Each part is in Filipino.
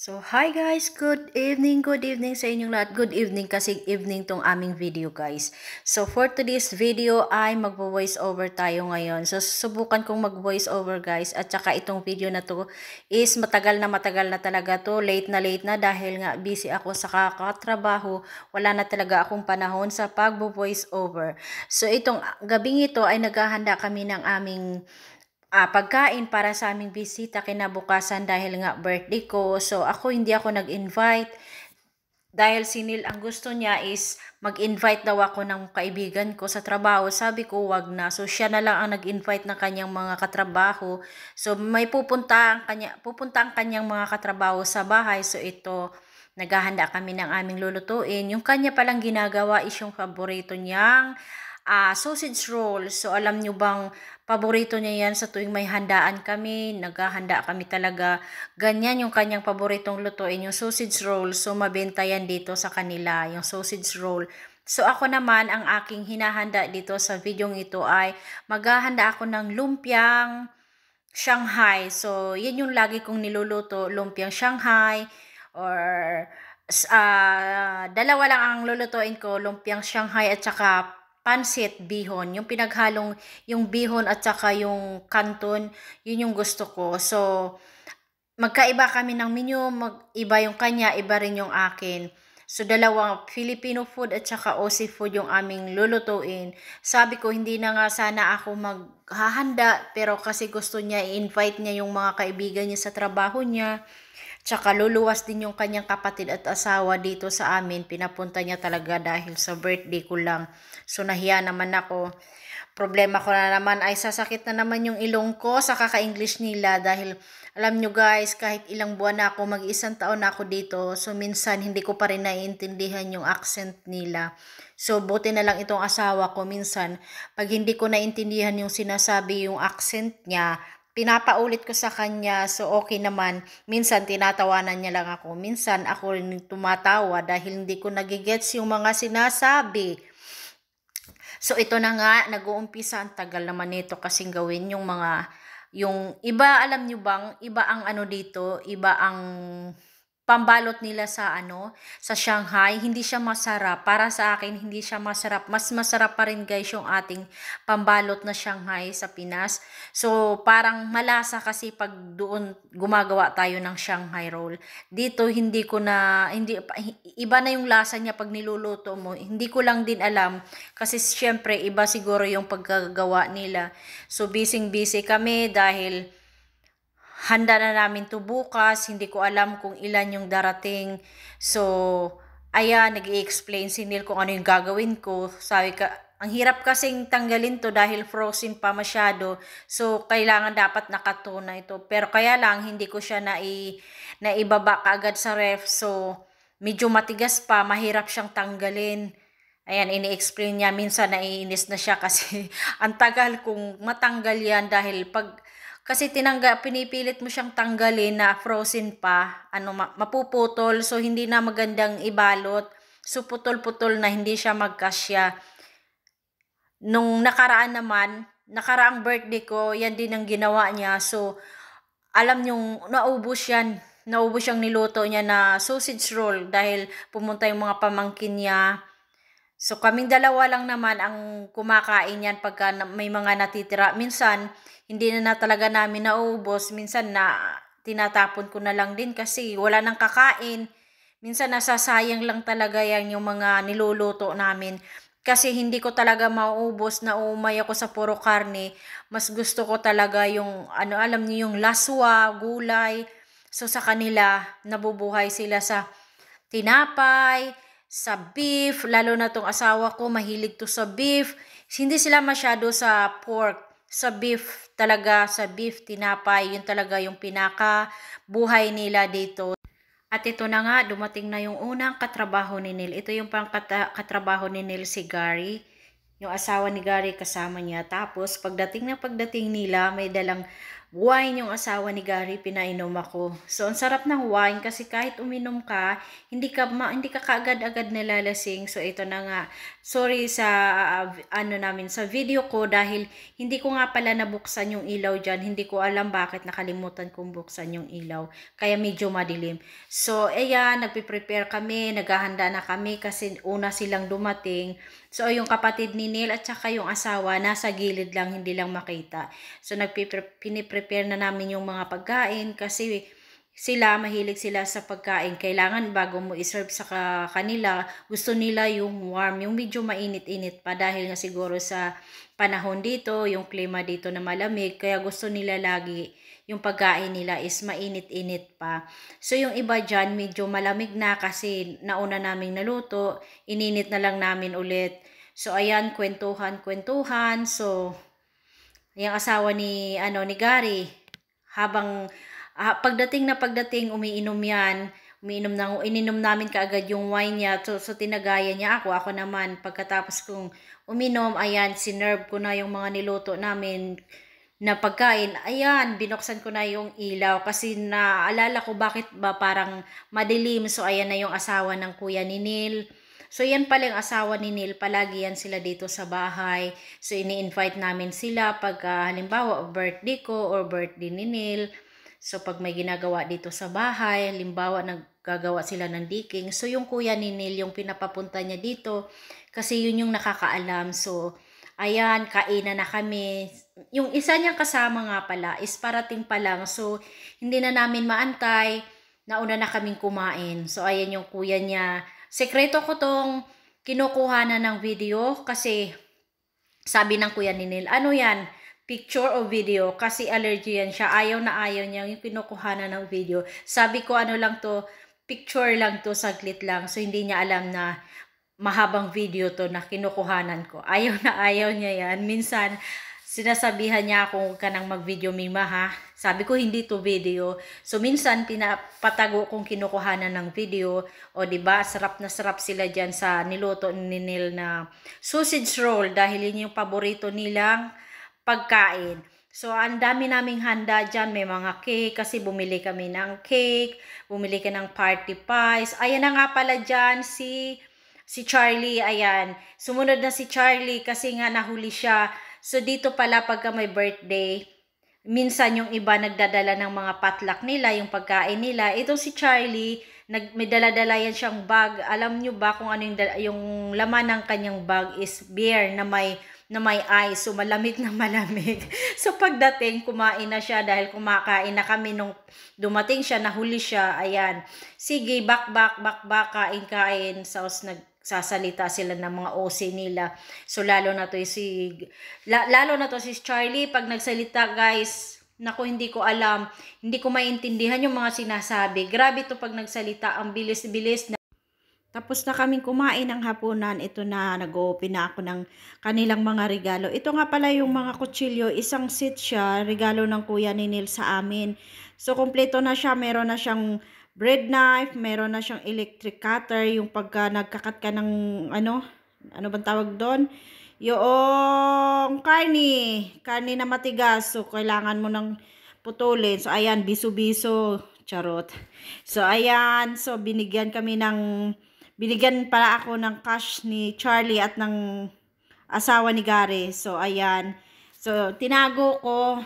So, hi guys! Good evening sa inyong lahat. Good evening kasi evening tong aming video guys. So, for today's video ay magvo-voice over tayo ngayon. So, susubukan kong mag-voice over guys. At saka itong video na to is matagal na talaga to. Late na dahil nga busy ako sa kakatrabaho. Wala na talaga akong panahon sa pag-voice over. So, itong gabing ito ay naghahanda kami ng aming pagkain para sa aming bisita kinabukasan dahil nga birthday ko. So ako hindi ako nag-invite dahil si Neil ang gusto niya is mag-invite daw ako ng kaibigan ko sa trabaho. Sabi ko wag na. So siya na lang ang nag-invite ng kanyang mga katrabaho. So may pupunta ang kanyang mga katrabaho sa bahay. So ito naghahanda kami ng aming lulutuin. Yung kanya palang ginagawa is yung paborito niyang sausage roll. So alam nyo bang paborito niya yan sa tuwing may handaan kami, naghahanda kami talaga. Ganyan yung kanyang paboritong lutuin, yung sausage roll. So mabenta yan dito sa kanila, yung sausage roll. So ako naman, ang aking hinahanda dito sa videong ito ay maghahanda ako ng lumpiang Shanghai. So yan yung lagi kong niluluto, lumpiang Shanghai or dalawa lang ang lulutuin ko, lumpiang Shanghai at saka pansit bihon, yung pinaghalong yung bihon at saka yung canton, yun yung gusto ko. So magkaiba kami ng menu, iba yung kanya, iba rin yung akin. So dalawang Filipino food at saka Aussie food yung aming lulutuin. Sabi ko hindi na nga sana ako maghahanda pero kasi gusto niya i-invite niya yung mga kaibigan niya sa trabaho niya. Tsaka luluwas din yung kanyang kapatid at asawa dito sa amin. Pinapunta niya talaga dahil sa birthday ko lang. So nahiya naman ako. Problema ko na naman ay sasakit na naman yung ilong ko sa kaka-English nila dahil alam nyo guys, kahit ilang buwan na ako, mag-isang taon na ako dito. So minsan hindi ko pa rin naiintindihan yung accent nila. So buti na lang itong asawa ko minsan. Pag hindi ko naintindihan yung sinasabi yung accent niya, pinapaulit ko sa kanya, so okay naman. Minsan tinatawanan niya lang ako. Minsan ako rin tumatawa dahil hindi ko nagigets yung mga sinasabi. So ito na nga, nag-uumpisa, ang tagal naman nito kasing gawin yung iba, alam nyo bang, iba ang ano dito, iba ang pambalot nila sa Shanghai, hindi siya masarap. Para sa akin, hindi siya masarap. Mas masarap pa rin guys yung ating pambalot na Shanghai sa Pinas. So, parang malasa kasi pag doon gumagawa tayo ng Shanghai roll. Dito, iba na yung lasa niya pag niluluto mo. Hindi ko lang din alam kasi syempre, iba siguro yung pagkagawa nila. So, busy kami dahil handa na namin to bukas, hindi ko alam kung ilan yung darating. So, ayan, nag-i-explain si Neil kung ano yung gagawin ko. Sabi ka, ang hirap kasing tanggalin to dahil frozen pa masyado. So, kailangan dapat nakatuna ito. Pero kaya lang, hindi ko siya naibaba kaagad sa ref. So, medyo matigas pa, mahirap siyang tanggalin. Ayan, ini-explain niya. Minsan naiinis na siya kasi ang tagal kung matanggal yan dahil kasi pinipilit mo siyang tanggalin na frozen pa, mapuputol, so hindi na magandang ibalot. So putol-putol na, hindi siya magkasya. Nung nakaraang birthday ko, yan din ang ginawa niya. So alam niyong naubos siyang niluto niya na sausage roll dahil pumunta yung mga pamangkin niya. So, kaming dalawa lang naman ang kumakain yan pagka may mga natitira. Minsan, hindi na talaga namin naubos. Minsan tinatapon ko na lang din kasi wala nang kakain. Minsan nasasayang lang talaga yan yung mga niluluto namin. Kasi hindi ko talaga mauubos, na umay ako sa puro karne. Mas gusto ko talaga yung, alam niyo, yung laswa, gulay. So, sa kanila, nabubuhay sila sa tinapay, sa beef, lalo na tong asawa ko, mahilig to sa beef. Hindi sila masyado sa pork. Sa beef talaga, sa beef, tinapay, yun talaga yung pinaka buhay nila dito. At ito na nga, dumating na yung unang katrabaho ni Neil. Ito yung katrabaho ni Neil, si Gary. Yung asawa ni Gary kasama niya. Tapos, pagdating nila, may dalang wine yung asawa ni Gary, pinainom ako. So, ang sarap ng wine kasi kahit uminom ka, hindi ka kaagad-agad nalalasing. So, ito na nga. Sorry sa sa video ko dahil hindi ko nga pala nabuksan yung ilaw dyan. Hindi ko alam bakit nakalimutan kong buksan yung ilaw. Kaya medyo madilim. So, ayan, nagpe-prepare kami, naghahanda na kami kasi una silang dumating. So, yung kapatid ni Neil at saka yung asawa, nasa gilid lang, hindi lang makita. So, piniprepare na namin yung mga pagkain kasi mahilig sila sa pagkain. Kailangan bago mo iserve sa kanila, gusto nila yung warm, yung medyo mainit-init pa dahil nga siguro sa panahon dito, yung klima dito na malamig, kaya gusto nila lagi yung pagkain nila is mainit-init pa. So, yung iba dyan, medyo malamig na kasi nauna naming naluto, ininit na lang namin ulit. So, ayan, kwentuhan. So, yung asawa ni Gary, habang pagdating umiinom yan, ininom namin kaagad yung wine niya. So tinagaya niya ako naman pagkatapos kong uminom, ayan, sinerve ko na yung mga niluto namin na pagkain. Ayan, binuksan ko na yung ilaw kasi naalala ko bakit ba parang madilim. So ayan na yung asawa ng kuya ni Neil. So, yan pala yung asawa ni Neil. Palagi yan sila dito sa bahay. So, ini-invite namin sila pag halimbawa birthday ko or birthday ni Neil. So, pag may ginagawa dito sa bahay, halimbawa naggagawa sila ng diking. So, yung kuya ni Neil, yung pinapapunta niya dito, kasi yun yung nakakaalam. So, ayan, kainan na kami. Yung isa niyang kasama nga pala is parating pa lang. So, hindi na namin maantay. Nauna na kaming kumain. So, ayan yung kuya niya. Sekreto ko tong kinukuha na ng video kasi sabi ng kuya ni Neil, ano yan? Picture o video? Kasi allergy yan siya. Ayaw na ayaw niya yung kinukuha na ng video. Sabi ko ano lang to, picture lang to, saglit lang. So hindi niya alam na mahabang video to na kinukuhanan ko. Ayaw na ayaw niya yan. Minsan, sinasabihan niya ako huwag ka nang mag-video Mima ha. Sabi ko hindi to video. So minsan pinapatago kong kinukuhanan ng video. O di ba sarap na sarap sila diyan sa niluto ni Neil na sausage roll dahil yun yung paborito nilang pagkain. So ang dami naming handa diyan, may mga cake kasi bumili kami ng cake, bumili ka ng party pies. Ayan na nga pala diyan si Charlie, ayan. Sumunod na si Charlie kasi nga nahuli siya. So, dito pala pagka may birthday, minsan yung iba nagdadala ng mga potluck nila, yung pagkain nila. Ito si Charlie, may dala-dala yan siyang bag. Alam nyo ba kung ano yung laman ng kanyang bag is beer na may ice. So, malamig na malamig. So, pagdating, kumain na siya dahil kumakain na kami nung dumating siya, nahuli siya. Ayan. Sige, bak, kain. Sauce sasalita sila ng mga OC nila. So lalo na to si Charlie pag nagsalita, guys. Naku, hindi ko alam. Hindi ko maintindihan yung mga sinasabi. Grabe to pag nagsalita, ang bilis-bilis na. Tapos na kaming kumain ng hapunan. Ito na, nag-open na ako ng kanilang mga regalo. Ito nga pala yung mga kutsilyo. Isang set siya, regalo ng kuya ni Neil sa amin. So, kompleto na siya. Meron na siyang bread knife, meron na siyang electric cutter, yung pagka nagkakat ka ng ano bang tawag doon? Yung karni na matigas, so kailangan mo ng putulin. So ayan, biso-biso, charot. So ayan, so binigyan pala ako ng cash ni Charlie at ng asawa ni Gary. So ayan, so tinago ko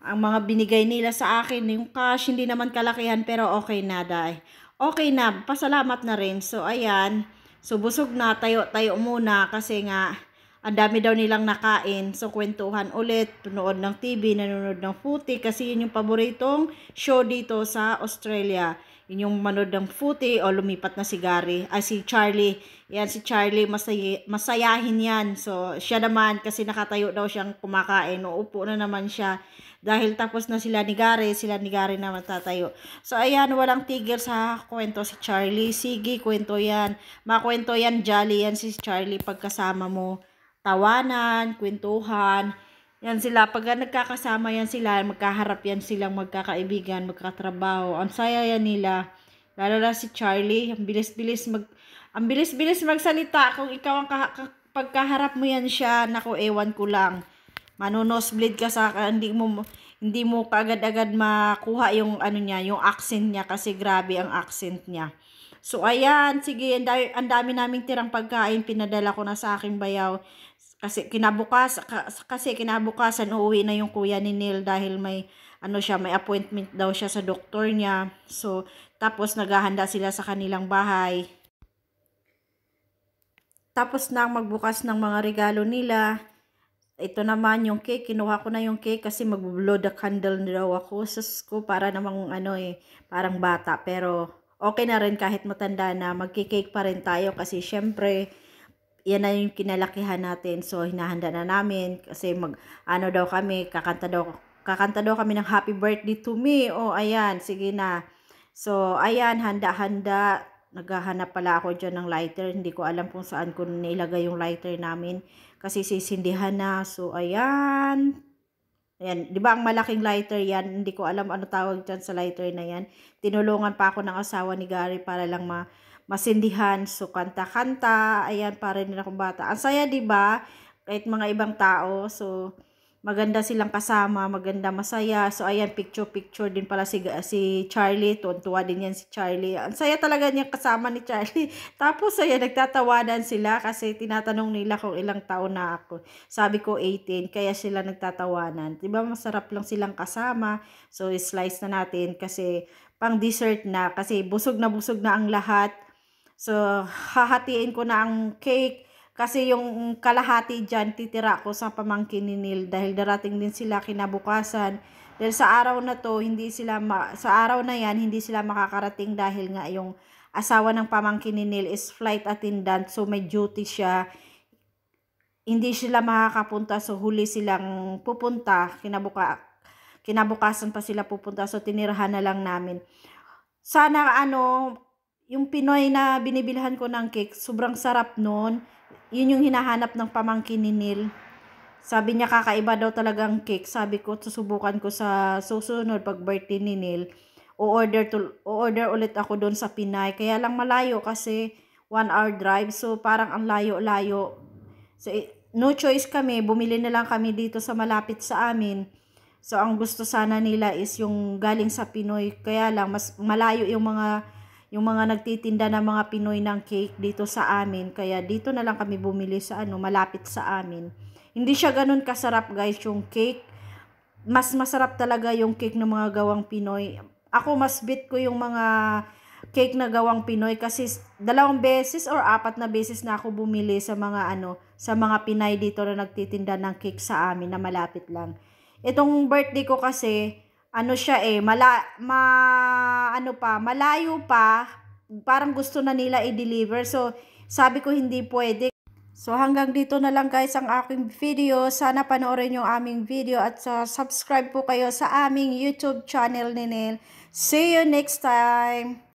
ang mga binigay nila sa akin, yung cash, hindi naman kalakihan, pero okay na, dahil. Okay na, pasalamat na rin. So, ayan. So, busog na, tayo muna, kasi nga, ang dami daw nilang nakain. So, kwentuhan ulit, tunood ng TV, nanonood ng footy, kasi yun yung paboritong show dito sa Australia. Yun yung manood ng footy, o lumipat na si Charlie. Yan, si Charlie, masayahin yan. So, siya naman, kasi nakatayo daw siyang kumakain, uupo na naman siya. Dahil tapos na sila ni Gary na matatayo. So, ayan, walang tigil sa kwento si Charlie. Sige, kwento yan. Makwento yan, jolly yan si Charlie pagkasama mo. Tawanan, kwentuhan. Yan sila. Pag nagkakasama yan sila, magkaharap yan silang magkakaibigan, magkatrabaho. Ang saya yan nila. Lalo na si Charlie, ang bilis-bilis magsalita. Kung ikaw ang pagkaharap mo yan siya, naku, ewan ko lang. Manonosebleed ka sa hindi hindi mo kaagad-agad makuha yung ano niya, yung accent niya kasi grabe ang accent niya. So ayan, sige, ang dami naming tirang pagkain, pinadala ko na sa aking bayaw. Kasi kinabukasan uuwi na yung kuya ni Neil dahil may ano siya, may appointment daw siya sa doktor niya. So tapos naghahanda sila sa kanilang bahay. Tapos na ang magbukas ng mga regalo nila. Ito naman yung cake, kinuha ko na yung cake kasi mag-blow the candle na daw ako. Sus ko, para namang ano parang bata. Pero okay na rin kahit matanda na, magki-cake pa rin tayo kasi syempre, yan na yung kinalakihan natin. So, hinahanda na namin kasi ano daw kami, kakanta daw kami ng happy birthday to me. Oh, ayan, sige na. So, ayan, handa-handa. Naghahanap pala ako dyan ng lighter. Hindi ko alam kung saan ko nilagay yung lighter namin. Kasi sisindihan na. So, ayan. Ayan. Di ba ang malaking lighter yan? Hindi ko alam ano tawag dyan sa lighter na yan. Tinulungan pa ako ng asawa ni Gary para lang masindihan. So, kanta-kanta. Ayan, para rin akong bata. Ang saya, di ba? Kahit mga ibang tao. So, maganda silang kasama, maganda, masaya. So, ayan, picture-picture din pala si Charlie. Tuwan-tuwa din yan si Charlie. Ang saya talaga niya kasama ni Charlie. Tapos, ayan, nagtatawanan sila kasi tinatanong nila kung ilang taon na ako. Sabi ko, 18. Kaya sila nagtatawanan. Diba, masarap lang silang kasama. So, slice na natin kasi pang dessert na. Kasi busog na ang lahat. So, hahatiin ko na ang cake. Kasi yung kalahati dyan, titira ko sa pamangkin ni Neil dahil darating din sila kinabukasan. Dahil sa araw na to, sa araw na yan, hindi sila makakarating dahil nga yung asawa ng pamangkin ni Neil is flight attendant. So may duty siya. Hindi sila makakapunta, so huli silang pupunta. Kinabukasan pa sila pupunta, so tinirahan na lang namin. Sana yung Pinoy na binibilhan ko ng cake, sobrang sarap nun. Yun yung hinahanap ng pamangkin ni Neil. Sabi niya kakaiba daw talagang cake. Sabi ko, susubukan ko sa susunod pag birthday ni Neil. O-order ulit ako doon sa Pinay. Kaya lang malayo kasi 1 hour drive. So parang ang layo-layo. So no choice kami. Bumili na lang kami dito sa malapit sa amin. So ang gusto sana nila is yung galing sa Pinoy. Kaya lang mas malayo yung mga nagtitinda ng mga Pinoy ng cake dito sa amin. Kaya dito na lang kami bumili sa malapit sa amin. Hindi siya ganun kasarap guys yung cake. Mas masarap talaga yung cake ng mga gawang Pinoy. Ako mas bet ko yung mga cake na gawang Pinoy kasi 2 beses or 4 na beses na ako bumili sa mga Pinay dito na nagtitinda ng cake sa amin na malapit lang. Itong birthday ko kasi siya malayo pa, parang gusto na nila i-deliver. So, sabi ko hindi pwede. So, hanggang dito na lang guys ang aking video. Sana panoorin yung aming video at subscribe po kayo sa aming YouTube channel ni Neil. See you next time!